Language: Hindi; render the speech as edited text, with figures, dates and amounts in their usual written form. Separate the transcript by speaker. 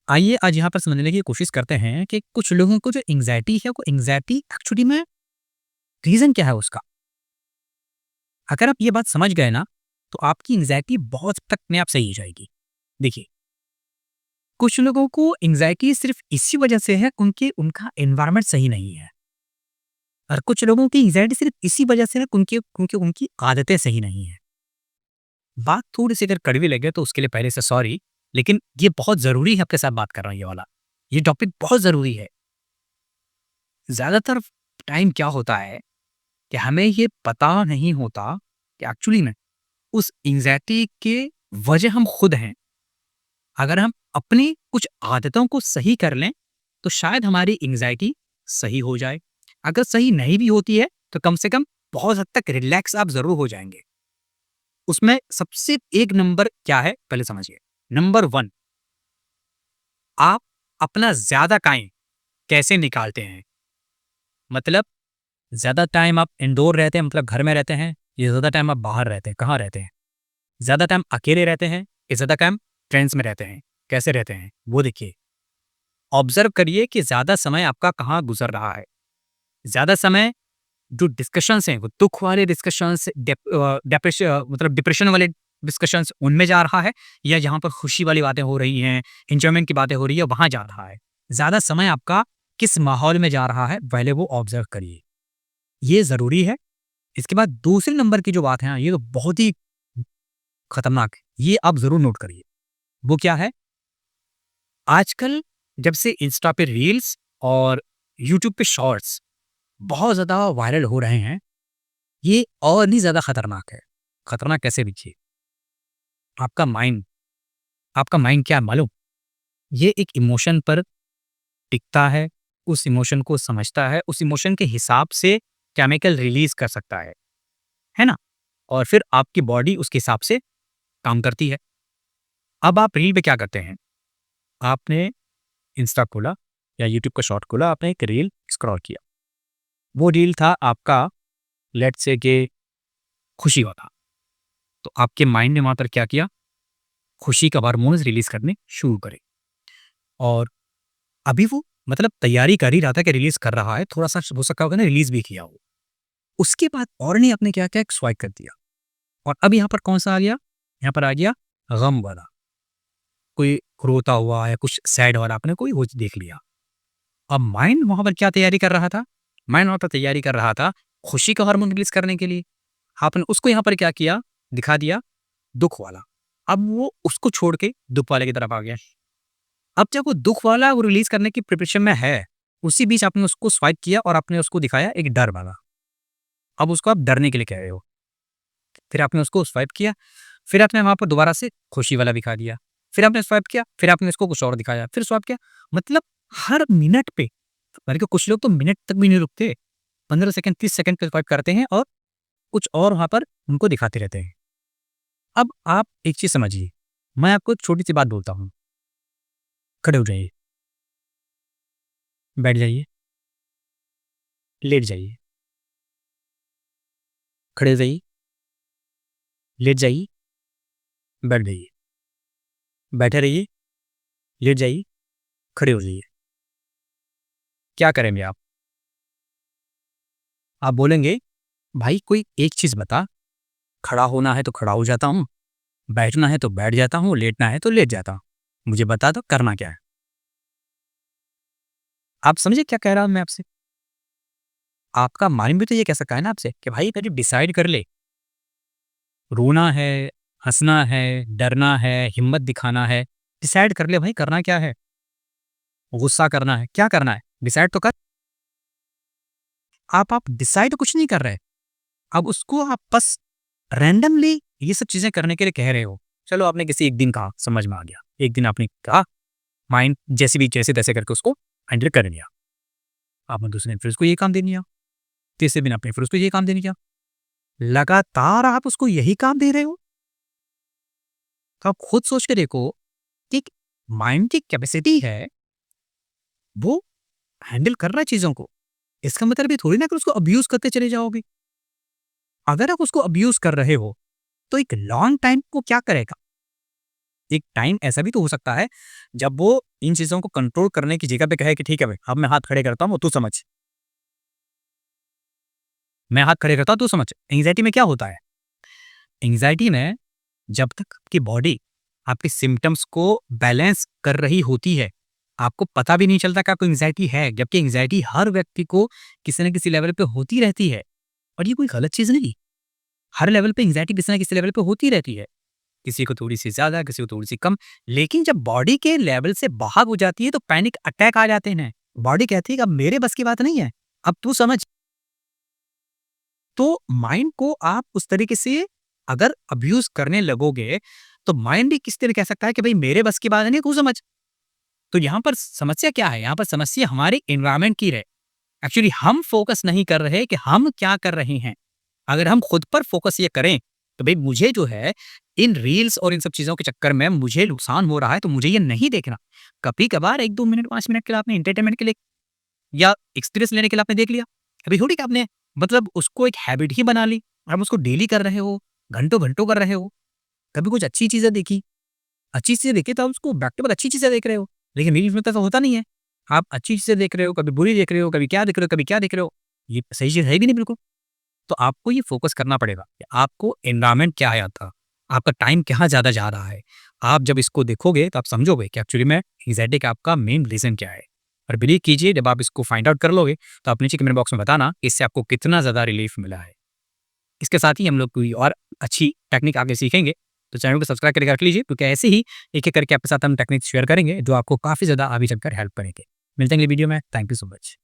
Speaker 1: आइए आज यहाँ पर समझने की कोशिश करते हैं कि कुछ लोगों को जो एंग्जायटी है, वो एंग्जायटी एक्चुअली में रीज़न क्या है उसका? अगर आप ये बात समझ गए ना, तो आपकी एंग्जायटी बहुत हद तक अपने आप सही हो जाएगी। देखिए, कुछ लोगों को एंग्जायटी सिर्फ़ इसी वजह से है उनके उनका एनवायरनमेंट सही नहीं है और कुछ लोगों की एंग्जायटी सिर्फ़ इसी वजह से है क्योंकि उनकी आदतें सही नहीं हैं। बात थोड़ी-सी अगर कड़वी लगे तो उसके लिए पहले से सॉरी, लेकिन ये बहुत ज़रूरी है आपके साथ बात कर रहा हूँ ये वाला। ये टॉपिक बहुत ज़रूरी है। ज़्यादातर टाइम क्या होता है कि हमें ये पता नहीं होता कि एक्चुअली में उस एंग्जायटी के वजह हम खुद हैं। अगर हम अपनी कुछ आदतों को सही कर लें, तो शायद हमारी एंग्जायटी सही हो जाए। अगर सही नहीं भी होती है, तो कम से कम बहुत हद तक रिलैक्स आप ज़रूर हो जाएँगे। उसमें सबसे एक नंबर क्या है, पहले समझिए। नंबर 1 आप अपना ज़्यादा टाइम कैसे निकालते हैं? मतलब ज़्यादा टाइम आप इंडोर रहते हैं मतलब घर में रहते हैं, या ज़्यादा टाइम आप बाहर रहते हैं, कहाँ रहते हैं? ज़्यादा टाइम अकेले रहते हैं या ज़्यादा टाइम फ्रेंड्स में रहते हैं? कैसे रहते हैं? वो देखिए। ऑब्ज़र्व करिए कि ज़्यादा समय आपका कहाँ गुज़र रहा है। ज़्यादा समय जो डिस्कशंस हैं, वो दुःख वाले डिस्कशंस, मतलब डिप्रेशन वाले डिस्कशंस उनमें जा रहा है, या जहाँ पर खुशी वाली बातें हो रही हैं, एन्जॉयमेंट की बातें हो रही है, वहाँ जा रहा है? ज़्यादा समय आपका किस माहौल में जा रहा है, पहले वो ऑब्ज़र्व करिए। ये ज़रूरी है। इसके बाद दूसरे नंबर की जो बात है ना, ये तो बहुत ही खतरनाक है। ये आप ज़रूर नोट करिए। वो क्या है? आजकल जब से इंस्टा पे रील्स और यूट्यूब पे शॉर्ट्स बहुत ज़्यादा वायरल हो रहे हैं, ये और भी ज़्यादा खतरनाक है। खतरनाक कैसे देखिए, आपका माइंड आपका माइंड क्या है मालूम? ये एक इमोशन पर टिकता है, उस इमोशन को समझता है, उस इमोशन के हिसाब से केमिकल रिलीज़ कर सकता है ना? और फिर आपकी बॉडी उसके हिसाब से काम करती है। अब आप रील पे क्या करते हैं? आपने इंस्टा खोला या यूट्यूब का शॉर्ट खोला, आपने एक रील स्क्रॉल किया। वो रील था आपका, लेट्स से कि खुशी वाला। तो आपके माइंड ने वहाँ पर क्या किया? खुशी का हार्मोन्स रिलीज़ करने शुरू करे और अभी वो मतलब तैयारी कर ही रहा था कि रिलीज़ कर रहा है, थोड़ा-सा हो सकता होगा ना रिलीज़ भी किया हो। उसके बाद और ने आपने क्या किया? एक स्वाइप कर दिया और अब यहाँ पर कौन-सा आ गया? यहाँ पर आ गया गम वाला। कोई रोता हुआ या कुछ सैड वाला आपने कोई वो देख लिया। अब माइंड वहाँ पर क्या तैयारी कर रहा था? माइंड वहाँ पर तैयारी कर रहा था खुशी का हार्मोन रिलीज़ करने के लिए। आपने उसको यहाँ पर क्या किया? दिखा दिया दुःख वाला। अब वो उसको छोड़ के दुःख वाले की तरफ आ गया। अब जब वो दुःख वाला वो रिलीज़ करने की प्रिपरेशन में है, उसी बीच आपने उसको स्वाइप किया और आपने उसको दिखाया एक डर वाला। अब उसको आप डरने के लिए कह रहे हो। फिर आपने उसको स्वाइप किया, फिर आपने वहाँ पर दोबारा से खुशी वाला दिखा दिया। फिर आपने स्वाइप किया, फिर आपने इसको कुछ और दिखाया, फिर स्वाइप किया। मतलब हर मिनट पे, बल्कि कुछ लोग तो मिनट तक भी नहीं रुकते। 15 सेकंड, 30 सेकंड पे स्वाइप करते हैं और कुछ और वहाँ पर उनको दिखाते रहते हैं। अब आप एक चीज़ समझिए, मैं आपको एक छोटी-सी बात बोलता हूँ। खड़े हो जाइए, बैठ जाइए, लेट जाइए, खड़े हो जाइए, लेट जाइए, बैठ जाइए, बैठे रहिए, लेट जाइए, खड़े हो जाइए। क्या करेंगे आप? आप बोलेंगे, भाई कोई एक चीज़ बता, खड़ा होना है तो खड़ा हो जाता हूँ, बैठना है तो बैठ जाता हूँ, लेटना है तो लेट जाता हूँ। मुझे बता दो करना क्या है? आप समझे क्या कह रहा हूँ मैं आपसे? आपका माइंड भी तो ये कह सकता है ना आपसे कि भाई पहले डिसाइड कर ले, रोना है, हँसना है, डरना है, हिम्मत दिखाना है, डिसाइड कर ले भाई करना क्या है? गुस्सा करना है, क्या करना है? डिसाइड तो कर। आप डिसाइड कुछ नहीं कर रहे। अब उसको आप बस रैंडमली ये सब चीज़ें करने के लिए कह रहे हो। चलो आपने किसी एक दिन कहा, समझ में आ गया। एक दिन आपने कहा, माइंड जैसे भी जैसे-तैसे करके उसको हैंडल कर लिया। आपने दूसरे दिन फिर उसको ये काम दे दिया, तीसरे दिन आपने फिर उसको ये काम दे दिया। लगातार आप उसको यही काम दे रहे हो, तो आप खुद सोच के देखो कि माइंड की कैपेसिटी है, वो हैंडल कर रहा है चीज़ों को। इसका मतलब ये थोड़ी ना कि उसको अब्यूज़ करते चले जाओगे। अगर आप उसको अब्यूज़ कर रहे हो, तो एक लॉन्ग टाइम को क्या करेगा? एक टाइम ऐसा भी तो हो सकता है जब वो इन चीज़ों को कंट्रोल करने की जगह पे कहे कि ठीक है भाई, अब मैं हाथ खड़े करता हूँ, तू समझ। मैं हाथ खड़े करता हूँ, तू समझ। एंग्ज़ायटी में क्या होता है? एंग्ज़ायटी में जब तक आपकी बॉडी आपके सिम्पटम्स को बैलेंस कर रही होती है, आपको पता भी नहीं चलता कि आपको एंग्ज़ायटी है, जबकि एंग्ज़ायटी हर व्यक्ति को किसी न किसी लेवल पे होती रहती है और ये कोई गलत चीज़ नहीं। हर लेवल पे एंग्ज़ायटी किसी न किसी लेवल पे होती रहती है। किसी को थोड़ी-सी ज़्यादा, किसी को थोड़ी-सी कम। लेकिन जब बॉडी के लेवल से बाहर हो जाती है तो पैनिक अटैक आ जाते हैं। बॉडी कहती है कि अब मेरे बस की बात नहीं है, अब तू समझ। तो माइंड को आप उस तरीके से अगर अब्यूज़ करने लगोगे, तो माइंड भी किस तरह कह सकता है कि भई मेरे बस की बात नहीं है, तू समझ। तो यहाँ पर समस्या क्या है? यहाँ पर समस्या हमारे एनवायरनमेंट की है। एक्चुअली हम फ़ोकस नहीं कर रहे कि हम क्या कर रहे हैं। अगर हम खुद पर फ़ोकस ये करें, तो भई मुझे जो है इन रील्स और इन सब चीज़ों के चक्कर में मुझे नुकसान हो रहा है, तो मुझे ये नहीं देखना। कभी-कभार 1-2 मिनट, 5 मिनट के लिए आपने एंटरटेनमेंट के लिए या एक्सपीरियंस लेने के लिए आपने देख लिया। अभी थोड़ी कि आपने मतलब उसको एक हैबिट ही बना ली। आप उसको डेली कर रहे हो, घंटों-घंटों कर रहे हो। कभी कुछ अच्छी चीज़ें देखी, अच्छी चीज़ें देखी तो आप उसको बैक टू बैक अच्छी चीज़ें देख रहे हो। लेकिन रील्स में तो ऐसा होता नहीं है। आप अच्छी चीज़ें देख रहे हो, कभी बुरी देख रहे हो, कभी क्या देख रहे हो, कभी क्या देख रहे हो। ये सही चीज़ है भी नहीं बिल्कुल। तो आपको ये फ़ोकस करना पड़ेगा कि आपको एनवायरनमेंट क्या है आपका, आपका टाइम कहाँ ज़्यादा जा रहा है। आप जब इसको देखोगे तो आप समझोगे कि एक्चुअली में एंग्ज़ायटी का आपका मेन रीज़न क्या है। और बिलीव कीजिए जब आप इसको फाइंड आउट कर लोगे तो आप नीचे कमेंट बॉक्स में बताना कि इससे आपको कितना ज़्यादा रिलीफ़ मिला है। इसके साथ ही हम लोग कोई और अच्छी टेक्निक आगे सीखेंगे, तो चैनल को सब्सक्राइब करके रख लीजिए क्योंकि ऐसे ही एक-एक करके आपके साथ हम टेक्निक शेयर करेंगे जो आपको काफ़ी ज़्यादा आगे चलकर हेल्प करेंगे। मिलते हैं अगली वीडियो में। Thank you so much.